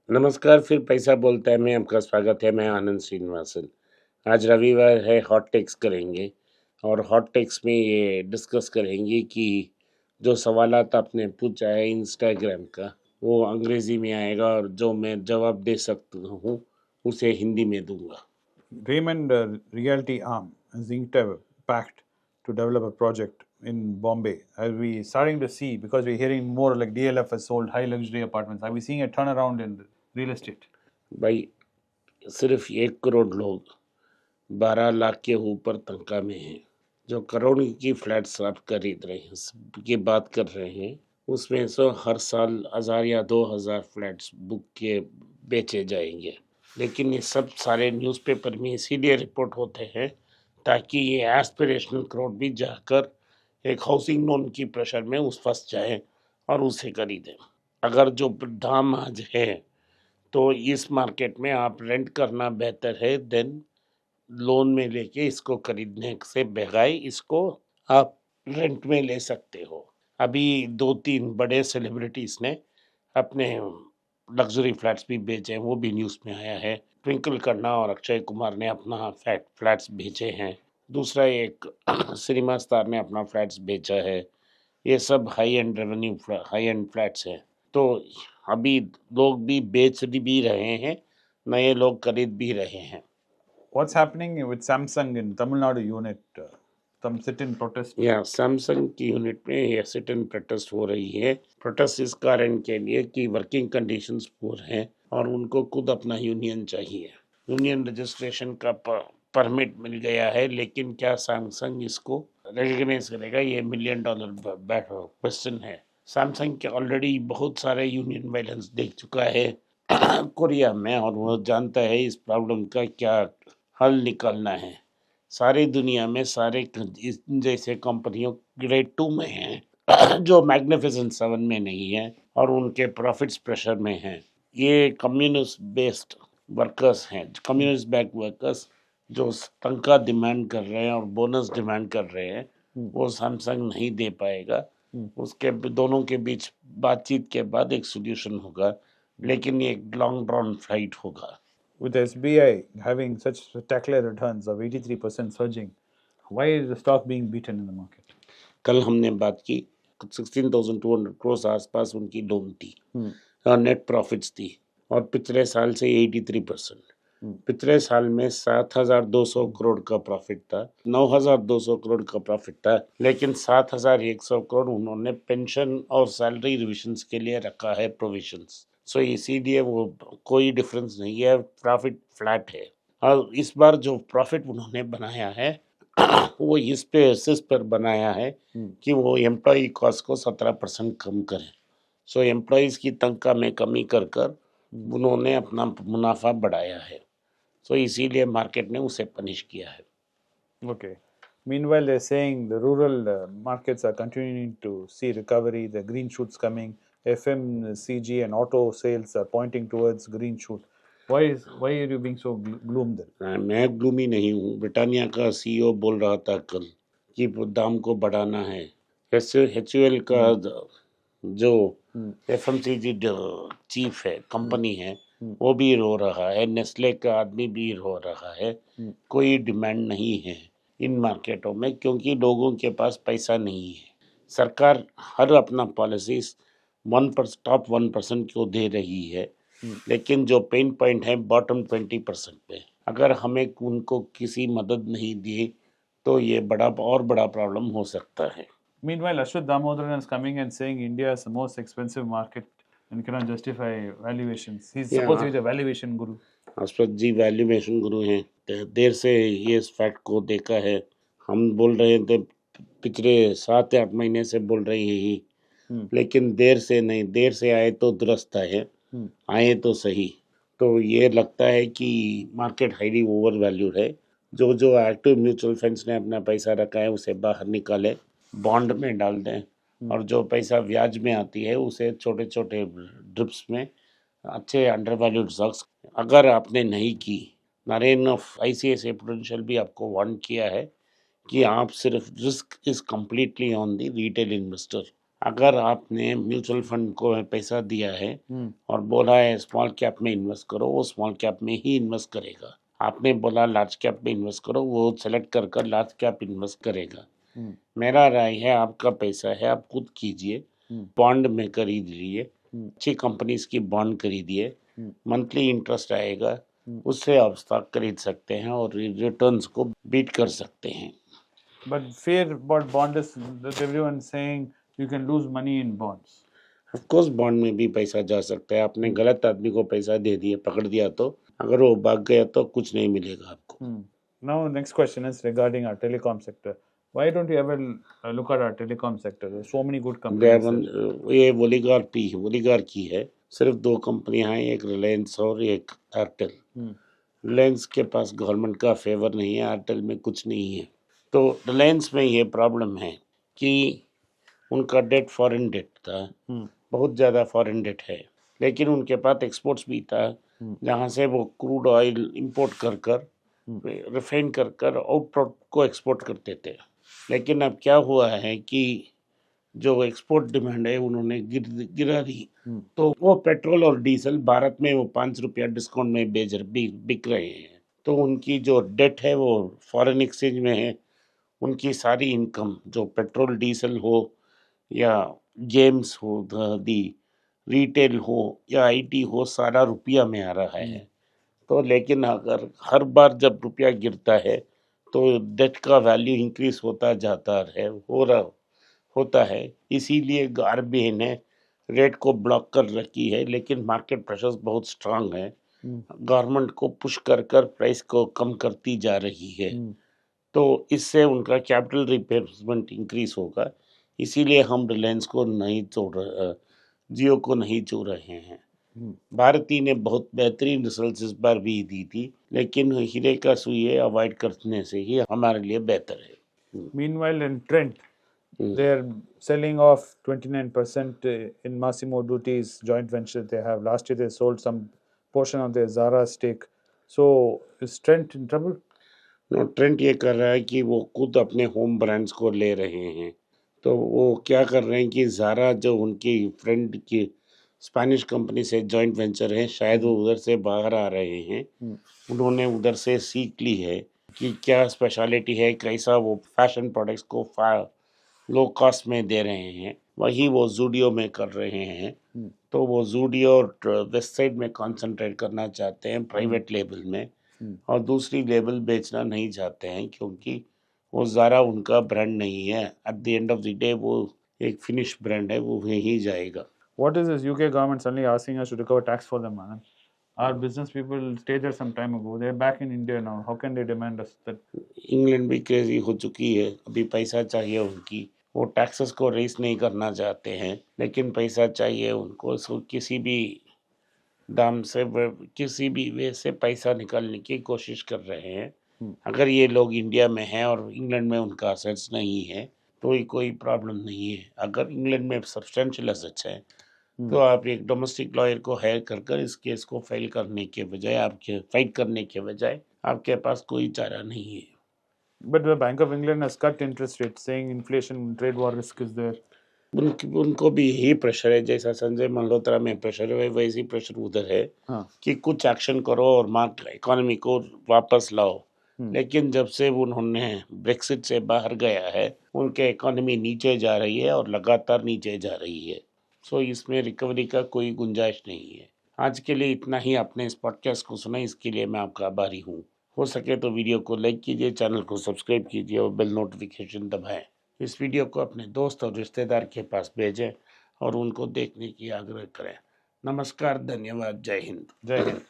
नमस्कार, फिर पैसा बोलता है में आपका स्वागत है। मैं आनंद श्रीनिवासन। आज रविवार है, हॉट टेक्स करेंगे और हॉट टेक्स में ये डिस्कस करेंगे कि जो सवालात आपने पूछा है इंस्टाग्राम का, वो अंग्रेज़ी में आएगा और जो मैं जवाब दे सकता हूँ, उसे हिंदी में दूँगा। Raymond Realty Arm has inked a pact to develop a project in Bombay. Are we starting to see, because we're hearing more like DLF has sold high luxury apartments, are we seeing a turnaround in real estate? भाई, सिर्फ 1 करोड़ लोग 12 लाख के ऊपर तनख्वाह में हैं। जो करोड़ की फ्लैट्स आप खरीद रहे हैं, की बात कर रहे हैं, उसमें से हर साल 1000 या 2000 फ्लैट्स बुक के बेचे जाएंगे। लेकिन ये सब सारे न्यूज़पेपर में इसीलिए रिपोर्ट होते हैं ताकि ये एस्पिरेशनल करोड़ भी जाकर एक हाउसिंग लोन की प्रेशर में उस फंस जाए और उसे खरीदें। अगर जो दाम आज है तो इस मार्केट में आप रेंट करना बेहतर है देन लोन में लेके इसको खरीदने से बजाय इसको आप रेंट में ले सकते हो। अभी 2-3 बड़े सेलिब्रिटीज़ ने अपने लग्ज़री फ्लैट्स भी बेचे हैं, वो भी न्यूज़ में आया है। ट्विंकल खन्ना और अक्षय कुमार ने अपना फ्लैट्स बेचे हैं। दूसरा एक सिनेमा स्टार ने अपना फ्लैट्स बेचा है। ये सब हाई एंड फ्लैट्स हैं। तो अभी लोग भी बेच भी रहे हैं, नए लोग खरीद भी रहे हैं। What's happening with Samsung in Tamil Nadu unit? Some sit-in protest. या सैमसंग की यूनिट में ये सिट इन प्रोटेस्ट हो रही है। प्रोटेस्ट इस कारण के लिए कि वर्किंग कंडीशंस पुअर हैं और उनको खुद अपना यूनियन चाहिए। यूनियन रजिस्ट्रेशन का परमिट मिल गया है, लेकिन क्या सैमसंग इसको रिकॉग्नाइज करेगा, ये मिलियन डॉलर क्वेश्चन है। सैमसंग के ऑलरेडी बहुत सारे यूनियन वायलेंस देख चुका है कोरिया में, और वो जानता है इस प्रॉब्लम का क्या हल निकालना है। सारी दुनिया में सारे इस जैसे कंपनियों ग्रेड 2 में हैं जो मैग्निफिसेंट 7 में नहीं है और उनके प्रॉफिट्स प्रेशर में हैं। ये कम्युनिस्ट बेस्ड वर्कर्स हैं, कम्युनिस्ट बैक वर्कर्स जो तनख्वाह डिमांड कर रहे हैं और बोनस डिमांड कर रहे हैं, वो सैमसंग नहीं दे पाएगा। उसके दोनों के बीच बातचीत के बाद एक सोल्यूशन होगा, लेकिन ये एक लॉन्ग ड्रॉन फाइट होगा। With SBI having such spectacular returns of 83% surging, why is the stock being beaten in the market? कल हमने बात की 16,200 करोड़ आसपास उनकी लोन थी और नेट प्रॉफिट्स थी, और पिछले साल से 83%। पिछले साल में 7,200 करोड़ का प्रॉफिट था, 9,200 करोड़ का प्रॉफिट था, लेकिन 7,100 करोड़ उन्होंने पेंशन और सैलरी रिविजन्स के लिए रखा है प्रोविजंस। सो इसीलिए वो कोई डिफरेंस नहीं है, प्रॉफिट फ्लैट है। और इस बार जो प्रॉफिट उन्होंने बनाया है वो इस बेसिस पर बनाया है कि वो एम्प्लॉय कॉस्ट को 17% कम करें। सो एम्प्लॉयज़ की तनख्वाह में कमी कर कर उन्होंने अपना मुनाफा बढ़ाया है। सो इसीलिए मार्केट ने उसे पनिश किया है। Okay. Meanwhile, they're saying the rural markets are continuing to see recovery, the green shoots coming. FMCG and auto sales are pointing towards green shoot. Why are you being so gloom then? मैं gloomy नहीं हूँ। Britannia का CEO बोल रहा था कल कि दाम को बढ़ाना है। HUL का जो FMCG चीफ है, कंपनी है, वो भी रो रहा है। नेस्ले का आदमी भी रो रहा है। कोई डिमांड नहीं है इन मार्केटों में क्योंकि लोगों के पास पैसा नहीं है। सरकार हर अपना पॉलिसीज टॉप 1% को दे रही है, लेकिन जो पेन पॉइंट है बॉटम 20% पे, अगर हमें उनको किसी मदद नहीं दी तो ये बड़ा प्रॉब्लम हो सकता है। Meanwhile, Ashwath Damodaran is coming and saying India is the most expensive market and cannot justify valuations. He's supposed to be the valuation guru. Ashraf ji valuation guru हैं। देर से ये इस फैक्ट को देखा है। हम बोल रहे थे पिछले 7 या 8 महीने से बोल रहे हैं ही, लेकिन देर से नहीं, देर से आए तो दुरुस्त आए, आए तो सही। तो ये लगता है कि मार्केट हाईली ओवर वैल्यूड है। जो जो एक्टिव म्यूचुअल फंड्स ने अपना पैसा रखा है उसे बाहर निकाले, बॉन्ड में डाल दें, और जो पैसा ब्याज में आती है उसे छोटे छोटे ड्रिप्स में अच्छे अंडर वैल्यूड स्टॉक्स। अगर आपने नहीं की, नरेन ऑफ ICICI प्रूडेंशियल भी आपको वार्न किया है कि आप सिर्फ risk is completely on the retail investor. अगर आपने म्यूचुअल फंड को पैसा दिया है और बोला है स्मॉल कैप में इन्वेस्ट करो, वो स्मॉल कैप में ही इन्वेस्ट करेगा। आपने बोला लार्ज कैप में इन्वेस्ट करो, वो सेलेक्ट कर कर लार्ज कैप इन्वेस्ट करेगा। मेरा राय है, आपका पैसा है, आप खुद कीजिए, बॉन्ड में खरीद लीजिए, अच्छी कंपनीज की बॉन्ड खरीदिए, मंथली इंटरेस्ट आएगा, उससे आप स्टॉक खरीद सकते हैं और रिटर्न्स को बीट कर सकते हैं। But fear about bond is that everyone saying you can lose money in bonds. Of course bond में भी पैसा जा सकता है। आपने गलत आदमी को पैसा दे दिया, पकड़ दिया, तो अगर वो भाग गया तो कुछ नहीं मिलेगा आपको। Now, next question is regarding our telecom sector. Why don't you ever look at our telecom sector? There's so many good companies. ये ओलिगार्की है। सिर्फ दो कंपनियां हैं, एक रिलायंस और एक एयरटेल। रिलायंस के पास गवर्नमेंट का फेवर नहीं है, एयरटेल में कुछ नहीं है। तो रिलायंस में ये प्रॉब्लम है कि उनका डेट फॉरेन डेट था, बहुत ज़्यादा फॉरेन डेट है, लेकिन उनके पास एक्सपोर्ट्स भी था, जहाँ से वो क्रूड ऑयल इंपोर्ट कर कर रिफाइन कर कर आउटपुट को एक्सपोर्ट करते थे। लेकिन अब क्या हुआ है कि जो एक्सपोर्ट डिमांड है उन्होंने गिरा दी, तो वो पेट्रोल और डीजल भारत में वो 5 रुपया डिस्काउंट में बिक रहे हैं। तो उनकी जो डेट है वो फॉरेन एक्सचेंज में है। उनकी सारी इनकम, जो पेट्रोल डीजल हो या गेम्स हो, दी रिटेल हो या आईटी हो, सारा रुपया में आ रहा है। तो लेकिन अगर हर बार जब रुपया गिरता है तो डेट का वैल्यू इंक्रीज होता जाता है, होता है। इसीलिए आरबीआई ने रेट को ब्लॉक कर रखी है, लेकिन मार्केट प्रेशर्स बहुत स्ट्रांग है। गवर्नमेंट को पुश कर कर प्राइस को कम करती जा रही है, तो इससे उनका कैपिटल रिप्लेसमेंट इंक्रीज होगा। इसीलिए हम रिलायंस को नहीं छोड़ रहे, जियो को नहीं छोड़ रहे हैं। भारती ने बहुत बेहतरीन रिजल्ट्स इस बार भी दी थी, लेकिन हीरे का सुई अवॉइड करने से ही हमारे लिए बेहतर है। Meanwhile, in Trent, they're selling off 29% in Massimo Dutti's joint venture they have. Last year, they sold some portion of their Zara stake. So, is Trent in trouble? No, Trent ये कर रहा है कि वो खुद अपने होम ब्रांड्स को ले रहे हैं। तो वो क्या कर रहे हैं कि ज़ारा जो उनकी फ्रेंड की स्पेनिश कंपनी से जॉइंट वेंचर है, शायद वो उधर से बाहर आ रहे हैं। उन्होंने उधर से सीख ली है कि क्या स्पेशलिटी है, कैसा वो फैशन प्रोडक्ट्स को लो कॉस्ट में दे रहे हैं। वही वो जूडियो में कर रहे हैं। तो वो जूडियो और वेस्ट साइड में कंसंट्रेट करना चाहते हैं, प्राइवेट लेबल में, और दूसरी लेबल बेचना नहीं चाहते हैं, क्योंकि वो ज़ारा उनका ब्रांड नहीं है। At the end of the day वो एक फिनिश ब्रांड है, वो वहीं जाएगा। What is this UK government suddenly asking us to recover tax for them, man? Our business people stayed there some time ago. They're back in India now. How can they demand us that? England भी crazy हो चुकी है, अभी पैसा चाहिए उनकी। वो taxes को रेस नहीं करना चाहते हैं, लेकिन पैसा चाहिए उनको। सो किसी भी दाम से किसी भी वे से पैसा निकालने की कोशिश कर रहे हैं। अगर ये लोग इंडिया में हैं और इंग्लैंड में उनका असेट्स नहीं है तो ये कोई प्रॉब्लम नहीं है। अगर इंग्लैंड में सब्सटेंशियल असेट्स है तो आप एक डोमेस्टिक लॉयर को हायर कर कर इस केस को फाइल करने के बजाय, आपके फाइट करने के बजाय, आपके पास कोई चारा नहीं है। But the Bank of England has cut interest rates, saying inflation, trade war risk is there. उनको भी यही प्रेशर है, जैसा संजय मल्होत्रा में प्रेशर है वैसी प्रेशर उधर है। कि कुछ एक्शन करो और मार्केट इकोनॉमी को वापस लाओ। लेकिन जब से उन्होंने ब्रेक्सिट से बाहर गया है, उनके इकोनॉमी नीचे जा रही है और लगातार नीचे जा रही है। सो इसमें रिकवरी का कोई गुंजाइश नहीं है। आज के लिए इतना ही। आपने इस पॉडकास्ट को सुना, इसके लिए मैं आपका आभारी हूँ। हो सके तो वीडियो को लाइक कीजिए, चैनल को सब्सक्राइब कीजिए और बेल नोटिफिकेशन दबाएं। इस वीडियो को अपने दोस्त और रिश्तेदार के पास भेजें और उनको देखने की आग्रह करें। नमस्कार, धन्यवाद, जय हिंद। जय हिंद।